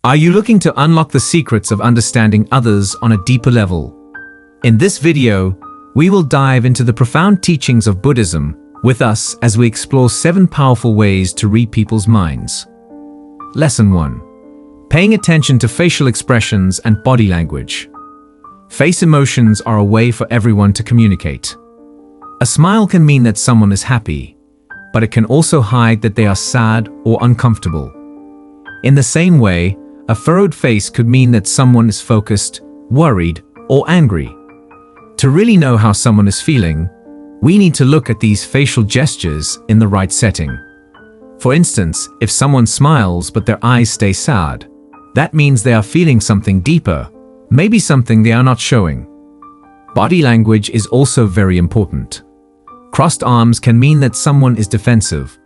Are you looking to unlock the secrets of understanding others on a deeper level? In this video, we will dive into the profound teachings of Buddhism with us as we explore 7 powerful ways to read people's minds. Lesson 1. Paying attention to facial expressions and body language. Face emotions are a way for everyone to communicate. A smile can mean that someone is happy, but it can also hide that they are sad or uncomfortable. In the same way, a furrowed face could mean that someone is focused, worried, or angry. To really know how someone is feeling, we need to look at these facial gestures in the right setting. For instance, if someone smiles but their eyes stay sad, that means they are feeling something deeper, maybe something they are not showing. Body language is also very important. Crossed arms can mean that someone is defensive,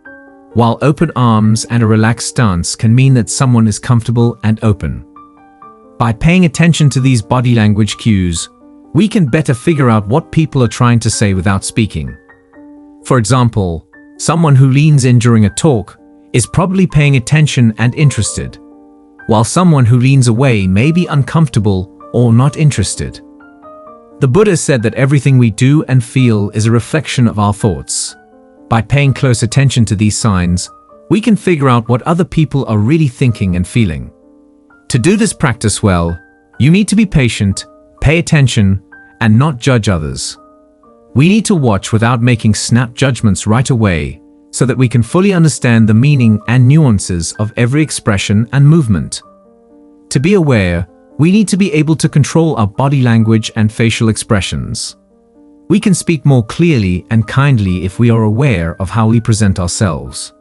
while open arms and a relaxed stance can mean that someone is comfortable and open. By paying attention to these body language cues, we can better figure out what people are trying to say without speaking. For example, someone who leans in during a talk is probably paying attention and interested, while someone who leans away may be uncomfortable or not interested. The Buddha said that everything we do and feel is a reflection of our thoughts. By paying close attention to these signs, we can figure out what other people are really thinking and feeling. To do this practice well, you need to be patient, pay attention, and not judge others. We need to watch without making snap judgments right away, so that we can fully understand the meaning and nuances of every expression and movement. To be aware, we need to be able to control our body language and facial expressions. We can speak more clearly and kindly if we are aware of how we present ourselves.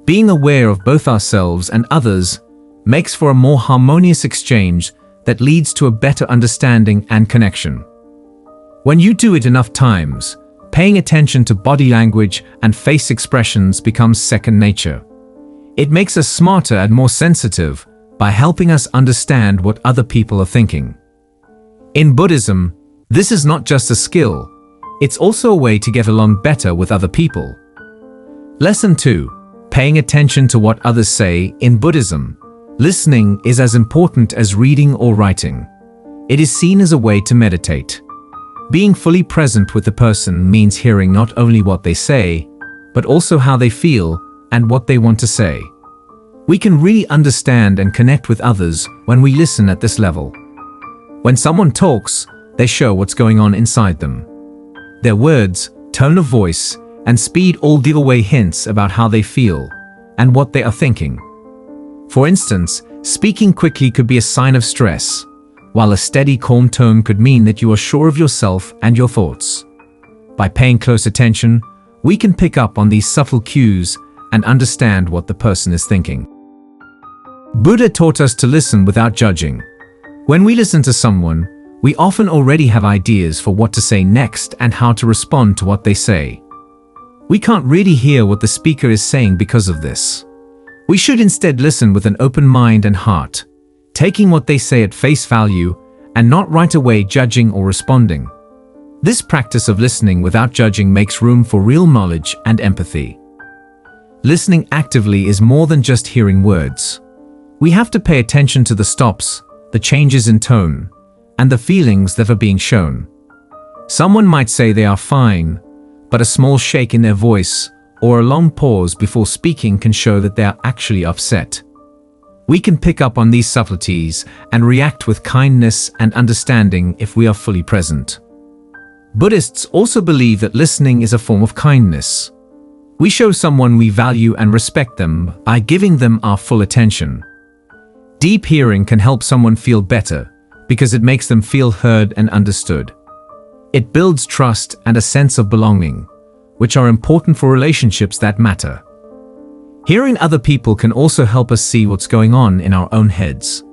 Being aware of both ourselves and others makes for a more harmonious exchange that leads to a better understanding and connection. When you do it enough times, paying attention to body language and face expressions becomes second nature. It makes us smarter and more sensitive by helping us understand what other people are thinking. In Buddhism, this is not just a skill, it's also a way to get along better with other people. Lesson 2. Paying attention to what others say. In Buddhism, listening is as important as reading or writing. It is seen as a way to meditate. Being fully present with the person means hearing not only what they say, but also how they feel and what they want to say. We can really understand and connect with others when we listen at this level. When someone talks, they show what's going on inside them. Their words, tone of voice, and speed all give away hints about how they feel and what they are thinking. For instance, speaking quickly could be a sign of stress, while a steady, calm tone could mean that you are sure of yourself and your thoughts. By paying close attention, we can pick up on these subtle cues and understand what the person is thinking. Buddha taught us to listen without judging. When we listen to someone, we often already have ideas for what to say next and how to respond to what they say. We can't really hear what the speaker is saying because of this. We should instead listen with an open mind and heart, taking what they say at face value and not right away judging or responding. This practice of listening without judging makes room for real knowledge and empathy. Listening actively is more than just hearing words. We have to pay attention to the stops, the changes in tone, and the feelings that are being shown. Someone might say they are fine, but a small shake in their voice or a long pause before speaking can show that they are actually upset. We can pick up on these subtleties and react with kindness and understanding if we are fully present. Buddhists also believe that listening is a form of kindness. We show someone we value and respect them by giving them our full attention. Deep hearing can help someone feel better, because it makes them feel heard and understood. It builds trust and a sense of belonging, which are important for relationships that matter. Hearing other people can also help us see what's going on in our own heads.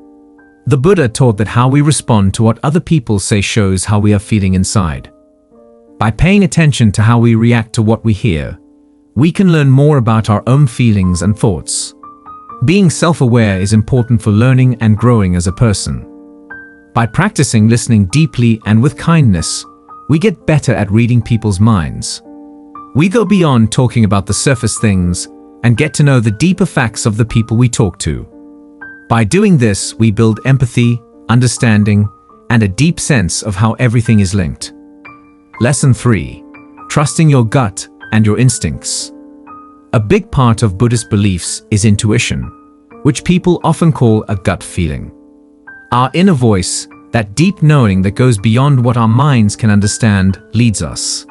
The Buddha taught that how we respond to what other people say shows how we are feeling inside. By paying attention to how we react to what we hear, we can learn more about our own feelings and thoughts. Being self-aware is important for learning and growing as a person. By practicing listening deeply and with kindness, we get better at reading people's minds. We go beyond talking about the surface things and get to know the deeper facts of the people we talk to. By doing this, we build empathy, understanding, and a deep sense of how everything is linked. Lesson 3. Trusting your gut and your instincts. A big part of Buddhist beliefs is intuition, which people often call a gut feeling. Our inner voice, that deep knowing that goes beyond what our minds can understand, leads us.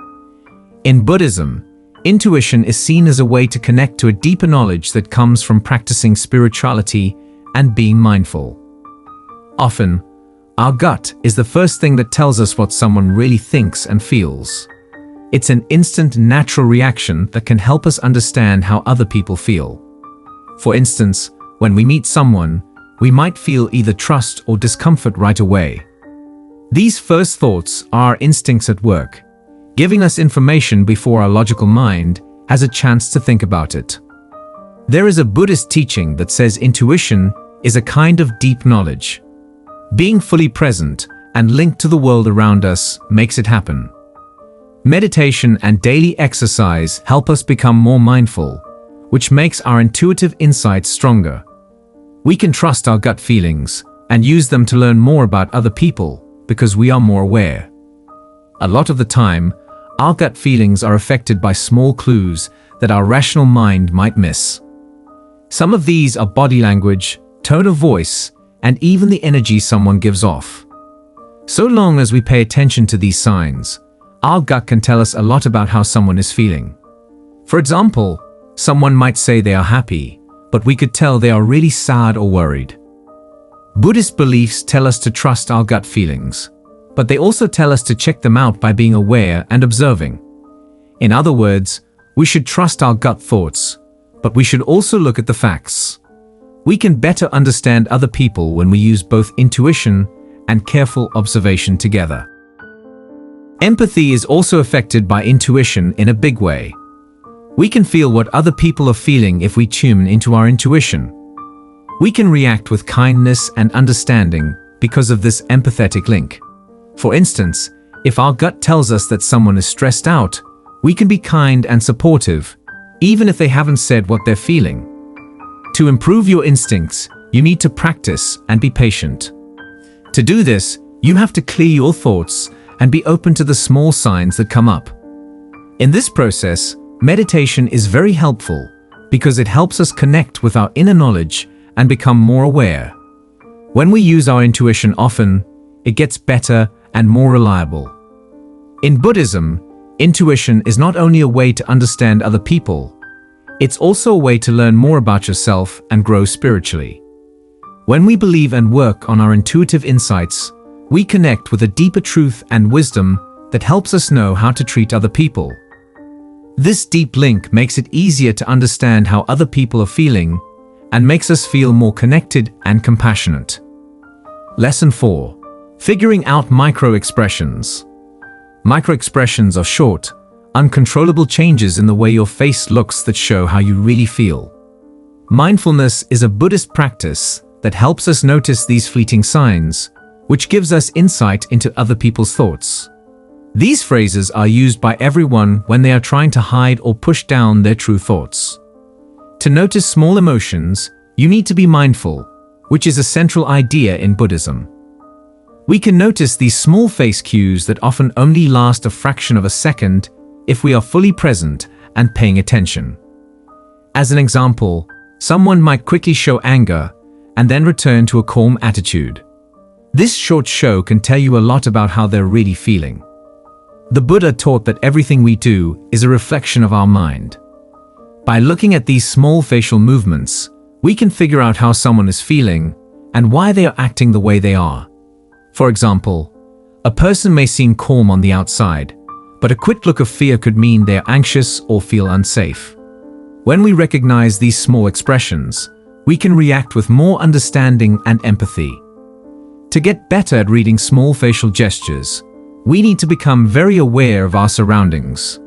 In Buddhism, intuition is seen as a way to connect to a deeper knowledge that comes from practicing spirituality and being mindful. Often, our gut is the first thing that tells us what someone really thinks and feels. It's an instant, natural reaction that can help us understand how other people feel. For instance, when we meet someone, we might feel either trust or discomfort right away. These first thoughts are our instincts at work, giving us information before our logical mind has a chance to think about it. There is a Buddhist teaching that says intuition is a kind of deep knowledge. Being fully present and linked to the world around us makes it happen. Meditation and daily exercise help us become more mindful, which makes our intuitive insights stronger. We can trust our gut feelings and use them to learn more about other people because we are more aware. A lot of the time, our gut feelings are affected by small clues that our rational mind might miss. Some of these are body language, tone of voice, and even the energy someone gives off. So long as we pay attention to these signs, our gut can tell us a lot about how someone is feeling. For example, someone might say they are happy, but we could tell they are really sad or worried. Buddhist beliefs tell us to trust our gut feelings, but they also tell us to check them out by being aware and observing. In other words, we should trust our gut thoughts, but we should also look at the facts. We can better understand other people when we use both intuition and careful observation together. Empathy is also affected by intuition in a big way. We can feel what other people are feeling if we tune into our intuition. We can react with kindness and understanding because of this empathetic link. For instance, if our gut tells us that someone is stressed out, we can be kind and supportive, even if they haven't said what they're feeling. To improve your instincts, you need to practice and be patient. To do this, you have to clear your thoughts and be open to the small signs that come up. In this process, meditation is very helpful because it helps us connect with our inner knowledge and become more aware. When we use our intuition often, it gets better and more reliable. In Buddhism, intuition is not only a way to understand other people, it's also a way to learn more about yourself and grow spiritually. When we believe and work on our intuitive insights, we connect with a deeper truth and wisdom that helps us know how to treat other people. This deep link makes it easier to understand how other people are feeling and makes us feel more connected and compassionate. Lesson 4. Figuring out microexpressions. Microexpressions are short, uncontrollable changes in the way your face looks that show how you really feel. Mindfulness is a Buddhist practice that helps us notice these fleeting signs, which gives us insight into other people's thoughts. These phrases are used by everyone when they are trying to hide or push down their true thoughts. To notice small emotions, you need to be mindful, which is a central idea in Buddhism. We can notice these small face cues that often only last a fraction of a second if we are fully present and paying attention. As an example, someone might quickly show anger and then return to a calm attitude. This short show can tell you a lot about how they're really feeling. The Buddha taught that everything we do is a reflection of our mind. By looking at these small facial movements, we can figure out how someone is feeling and why they are acting the way they are. For example, a person may seem calm on the outside, but a quick look of fear could mean they are anxious or feel unsafe. When we recognize these small expressions, we can react with more understanding and empathy. To get better at reading small facial gestures, we need to become very aware of our surroundings.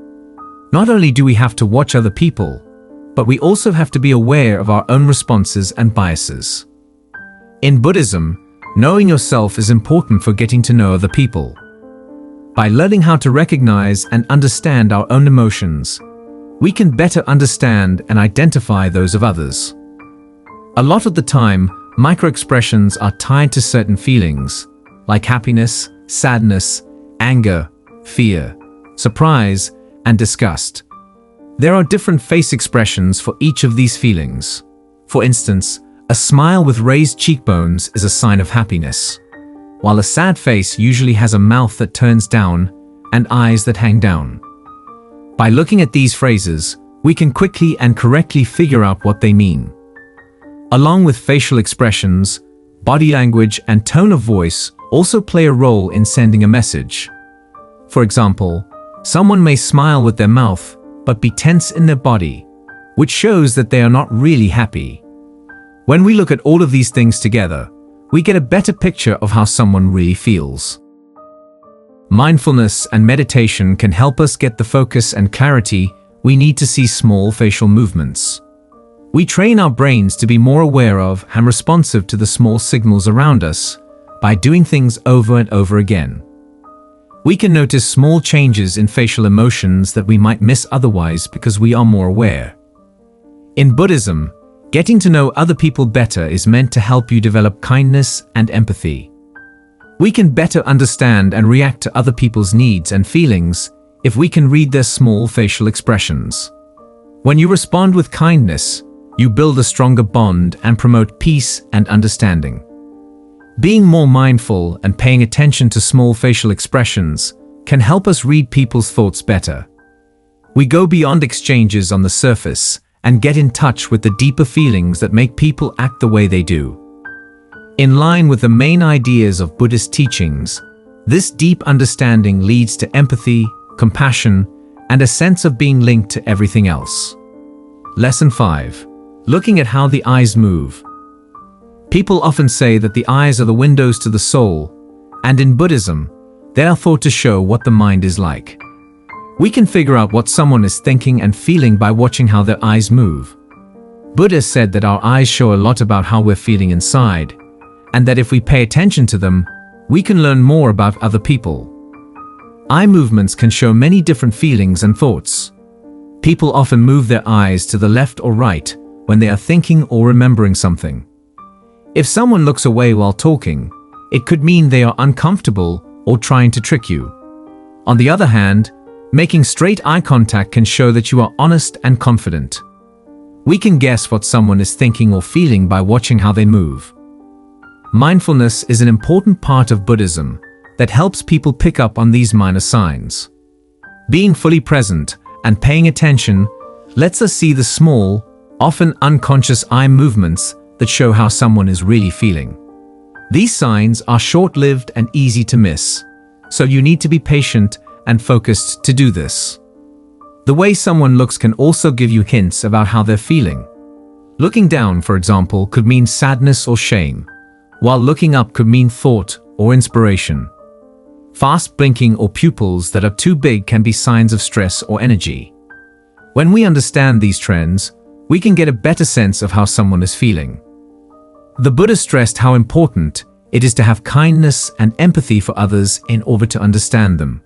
Not only do we have to watch other people, but we also have to be aware of our own responses and biases. In Buddhism, knowing yourself is important for getting to know other people. By learning how to recognize and understand our own emotions, we can better understand and identify those of others. A lot of the time, microexpressions are tied to certain feelings, like happiness, sadness, anger, fear, surprise, and disgust. There are different face expressions for each of these feelings. For instance, a smile with raised cheekbones is a sign of happiness, while a sad face usually has a mouth that turns down and eyes that hang down. By looking at these phrases, we can quickly and correctly figure out what they mean. Along with facial expressions, body language and tone of voice also play a role in sending a message. For example, someone may smile with their mouth but be tense in their body, which shows that they are not really happy. When we look at all of these things together, we get a better picture of how someone really feels. Mindfulness and meditation can help us get the focus and clarity we need to see small facial movements. We train our brains to be more aware of and responsive to the small signals around us by doing things over and over again. We can notice small changes in facial emotions that we might miss otherwise because we are more aware. In Buddhism, getting to know other people better is meant to help you develop kindness and empathy. We can better understand and react to other people's needs and feelings if we can read their small facial expressions. When you respond with kindness, you build a stronger bond and promote peace and understanding. Being more mindful and paying attention to small facial expressions can help us read people's thoughts better. We go beyond exchanges on the surface and get in touch with the deeper feelings that make people act the way they do. In line with the main ideas of Buddhist teachings, this deep understanding leads to empathy, compassion, and a sense of being linked to everything else. Lesson 5. Looking at how the eyes move. People often say that the eyes are the windows to the soul, and in Buddhism, they are thought to show what the mind is like. We can figure out what someone is thinking and feeling by watching how their eyes move. Buddha said that our eyes show a lot about how we're feeling inside, and that if we pay attention to them, we can learn more about other people. Eye movements can show many different feelings and thoughts. People often move their eyes to the left or right when they are thinking or remembering something. If someone looks away while talking, it could mean they are uncomfortable or trying to trick you. On the other hand, making straight eye contact can show that you are honest and confident. We can guess what someone is thinking or feeling by watching how they move. Mindfulness is an important part of Buddhism that helps people pick up on these minor signs. Being fully present and paying attention lets us see the small, often unconscious eye movements that show how someone is really feeling. These signs are short-lived and easy to miss, so you need to be patient and focused to do this. The way someone looks can also give you hints about how they're feeling. Looking down, for example, could mean sadness or shame, while looking up could mean thought or inspiration. Fast blinking or pupils that are too big can be signs of stress or energy. When we understand these trends, we can get a better sense of how someone is feeling. The Buddha stressed how important it is to have kindness and empathy for others in order to understand them.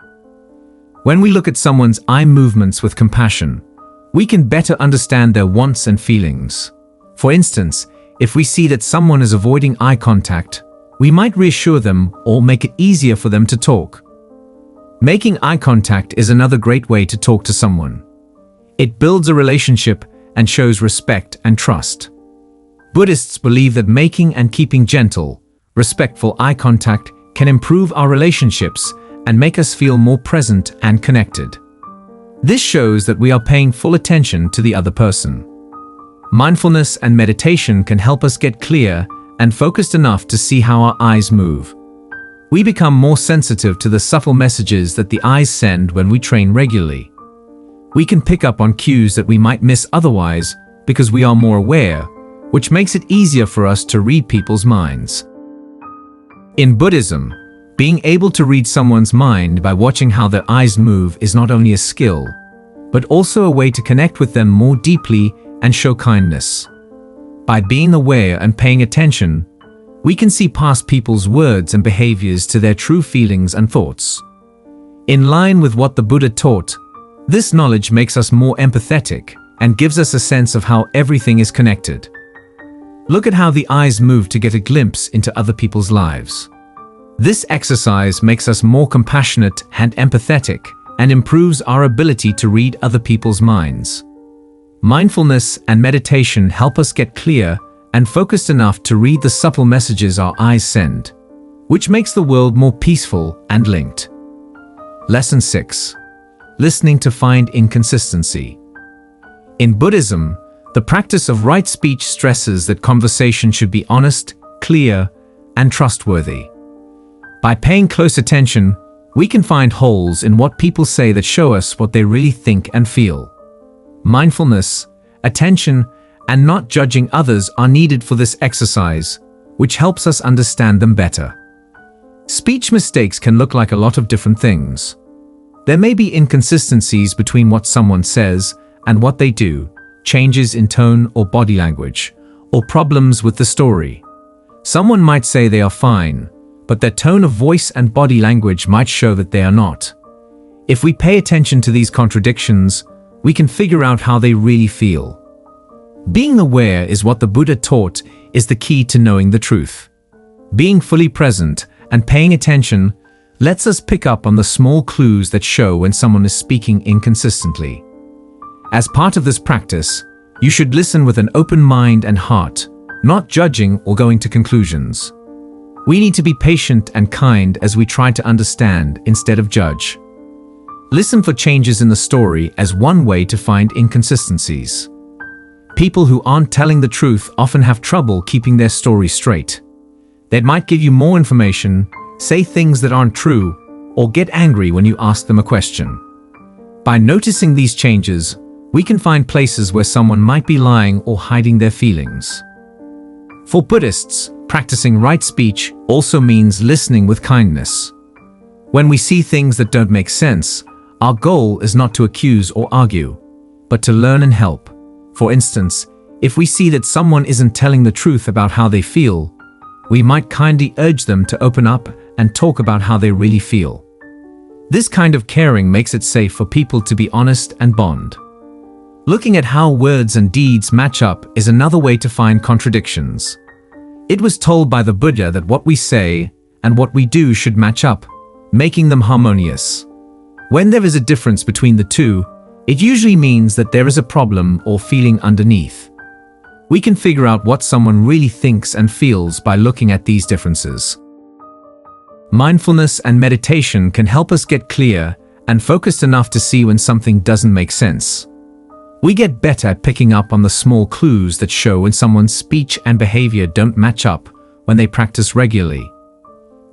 When we look at someone's eye movements with compassion, we can better understand their wants and feelings. For instance, if we see that someone is avoiding eye contact, we might reassure them or make it easier for them to talk. Making eye contact is another great way to talk to someone. It builds a relationship and shows respect and trust. Buddhists believe that making and keeping gentle, respectful eye contact can improve our relationships and make us feel more present and connected. This shows that we are paying full attention to the other person. Mindfulness and meditation can help us get clear and focused enough to see how our eyes move. We become more sensitive to the subtle messages that the eyes send when we train regularly. We can pick up on cues that we might miss otherwise because we are more aware, which makes it easier for us to read people's minds. In Buddhism, being able to read someone's mind by watching how their eyes move is not only a skill, but also a way to connect with them more deeply and show kindness. By being aware and paying attention, we can see past people's words and behaviors to their true feelings and thoughts. In line with what the Buddha taught, this knowledge makes us more empathetic and gives us a sense of how everything is connected. Look at how the eyes move to get a glimpse into other people's lives. This exercise makes us more compassionate and empathetic and improves our ability to read other people's minds. Mindfulness and meditation help us get clear and focused enough to read the subtle messages our eyes send, which makes the world more peaceful and linked. Lesson 6. Listening to find inconsistency. In Buddhism, the practice of right speech stresses that conversation should be honest, clear, and trustworthy. By paying close attention, we can find holes in what people say that show us what they really think and feel. Mindfulness, attention, and not judging others are needed for this exercise, which helps us understand them better. Speech mistakes can look like a lot of different things. There may be inconsistencies between what someone says and what they do, changes in tone or body language, or problems with the story. Someone might say they are fine, but their tone of voice and body language might show that they are not. If we pay attention to these contradictions, we can figure out how they really feel. Being aware is what the Buddha taught is the key to knowing the truth. Being fully present and paying attention lets us pick up on the small clues that show when someone is speaking inconsistently. As part of this practice, you should listen with an open mind and heart, not judging or going to conclusions. We need to be patient and kind as we try to understand instead of judge. Listen for changes in the story as one way to find inconsistencies. People who aren't telling the truth often have trouble keeping their story straight. They might give you more information, say things that aren't true, or get angry when you ask them a question. By noticing these changes, we can find places where someone might be lying or hiding their feelings. For Buddhists, practicing right speech also means listening with kindness. When we see things that don't make sense, our goal is not to accuse or argue, but to learn and help. For instance, if we see that someone isn't telling the truth about how they feel, we might kindly urge them to open up and talk about how they really feel. This kind of caring makes it safe for people to be honest and bond. Looking at how words and deeds match up is another way to find contradictions. It was told by the Buddha that what we say and what we do should match up, making them harmonious. When there is a difference between the two, it usually means that there is a problem or feeling underneath. We can figure out what someone really thinks and feels by looking at these differences. Mindfulness and meditation can help us get clear and focused enough to see when something doesn't make sense. We get better at picking up on the small clues that show when someone's speech and behavior don't match up when they practice regularly.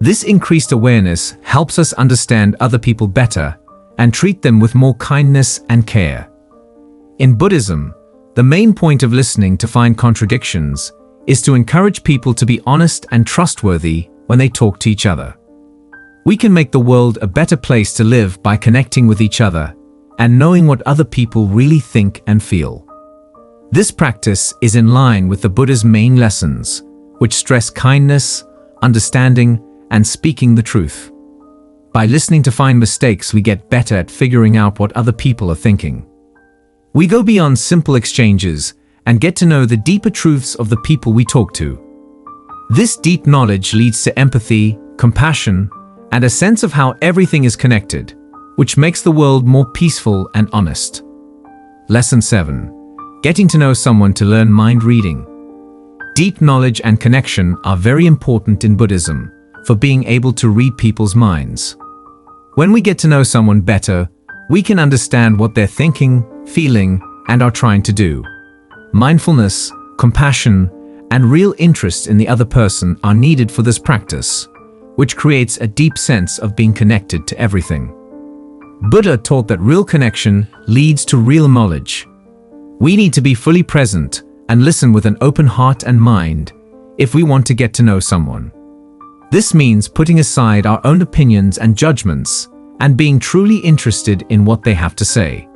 This increased awareness helps us understand other people better and treat them with more kindness and care. In Buddhism, the main point of listening to find contradictions is to encourage people to be honest and trustworthy when they talk to each other. We can make the world a better place to live by connecting with each other and knowing what other people really think and feel. This practice is in line with the Buddha's main lessons, which stress kindness, understanding, and speaking the truth. By listening to find mistakes, we get better at figuring out what other people are thinking. We go beyond simple exchanges and get to know the deeper truths of the people we talk to. This deep knowledge leads to empathy, compassion, and a sense of how everything is connected, which makes the world more peaceful and honest. Lesson 7. Getting to know someone to learn mind reading. Deep knowledge and connection are very important in Buddhism for being able to read people's minds. When we get to know someone better, we can understand what they're thinking, feeling, and are trying to do. Mindfulness, compassion, and real interest in the other person are needed for this practice, which creates a deep sense of being connected to everything. Buddha taught that real connection leads to real knowledge. We need to be fully present and listen with an open heart and mind if we want to get to know someone. This means putting aside our own opinions and judgments and being truly interested in what they have to say.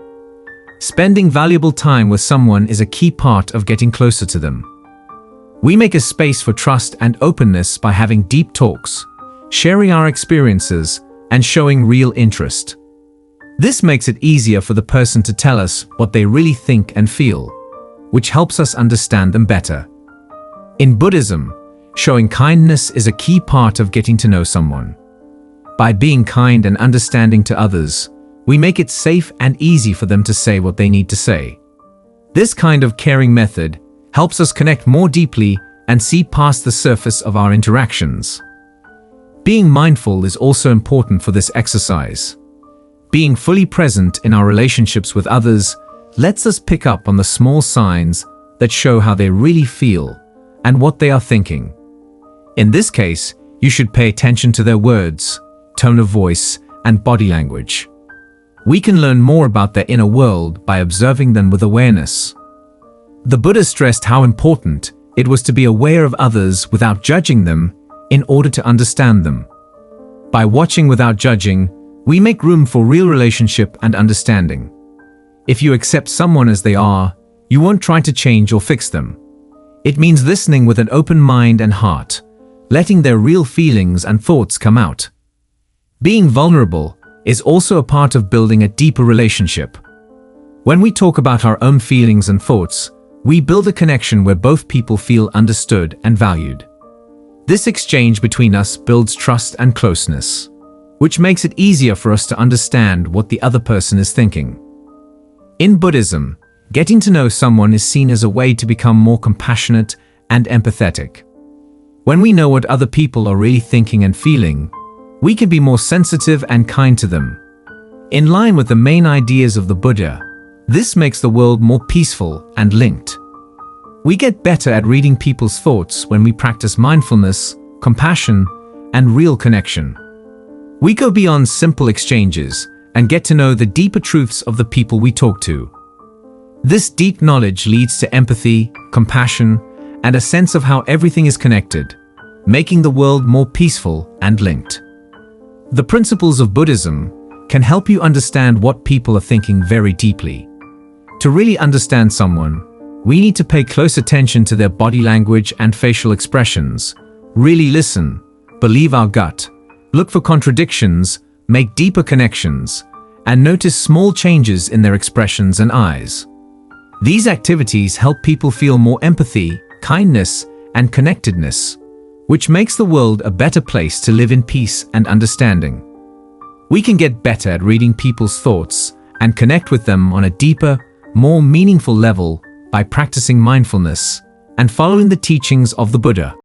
Spending valuable time with someone is a key part of getting closer to them. We make a space for trust and openness by having deep talks, sharing our experiences, and showing real interest. This makes it easier for the person to tell us what they really think and feel, which helps us understand them better. In Buddhism, showing kindness is a key part of getting to know someone. By being kind and understanding to others, we make it safe and easy for them to say what they need to say. This kind of caring method helps us connect more deeply and see past the surface of our interactions. Being mindful is also important for this exercise. Being fully present in our relationships with others lets us pick up on the small signs that show how they really feel and what they are thinking. In this case, you should pay attention to their words, tone of voice, and body language. We can learn more about their inner world by observing them with awareness. The Buddha stressed how important it was to be aware of others without judging them in order to understand them. By watching without judging, we make room for real relationship and understanding. If you accept someone as they are, you won't try to change or fix them. It means listening with an open mind and heart, letting their real feelings and thoughts come out. Being vulnerable is also a part of building a deeper relationship. When we talk about our own feelings and thoughts, we build a connection where both people feel understood and valued. This exchange between us builds trust and closeness, which makes it easier for us to understand what the other person is thinking. In Buddhism, getting to know someone is seen as a way to become more compassionate and empathetic. When we know what other people are really thinking and feeling, we can be more sensitive and kind to them. In line with the main ideas of the Buddha, this makes the world more peaceful and linked. We get better at reading people's thoughts when we practice mindfulness, compassion, and real connection. We go beyond simple exchanges and get to know the deeper truths of the people we talk to. This deep knowledge leads to empathy, compassion, and a sense of how everything is connected, making the world more peaceful and linked. The principles of Buddhism can help you understand what people are thinking very deeply. To really understand someone, we need to pay close attention to their body language and facial expressions, really listen, believe our gut, look for contradictions, make deeper connections, and notice small changes in their expressions and eyes. These activities help people feel more empathy, kindness, and connectedness, which makes the world a better place to live in peace and understanding. We can get better at reading people's thoughts and connect with them on a deeper, more meaningful level by practicing mindfulness and following the teachings of the Buddha.